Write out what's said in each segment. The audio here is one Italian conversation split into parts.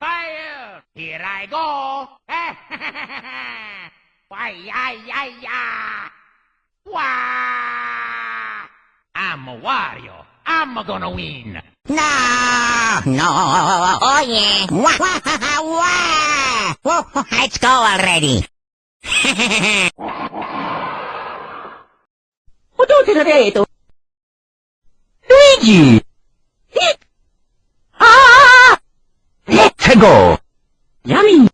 Fire! Here I go! Why, Wah! I'm Wario. I'm gonna win. No! No! Oh yeah! Wah, wah, wah, wah. Whoa, let's go already! O tutti rito! Luigi! Ah! Let's go! Yummy!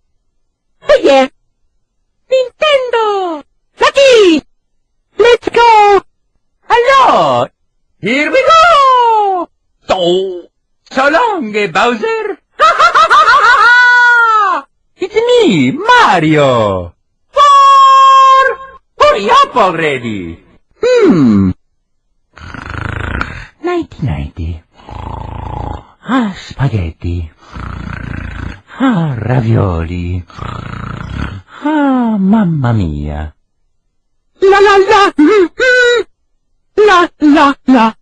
Oh yeah! Nintendo! Lucky! Let's go! Allora! Here we go! So long, Bowser! It's me, Mario! Hurry up already! 1990. Ah, spaghetti. Ah, ravioli. Ah, mamma mia. La la la. La la la.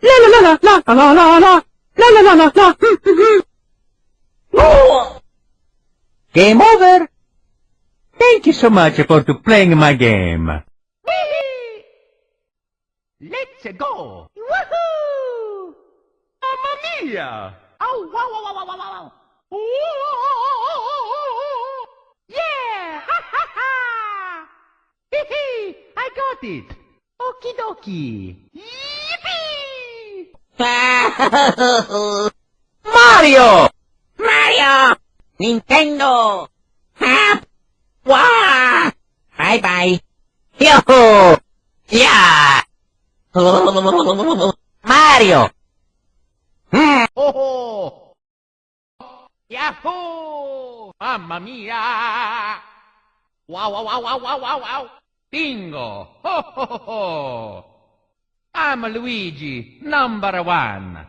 La la la la la la la la la. La la la la la. Oh! Game over. Thank you so much for playing my game. Let's go! Woohoo! Mamma mia! Oh, wow, wow, wow, wow, wow, wow. Yeah! Ha, ha, ha! Hee hee! I got it! Okie dokie! Yippee! Mario! Mario! Nintendo! Hap! Wah! Bye bye! Yo! Yeah! Mario! Oh! Yahoo! Mamma mia! Wow, wow, wow, wow, wow, wow, wow! Bingo! Ho, ho, ho, ho! I'm Luigi, number one!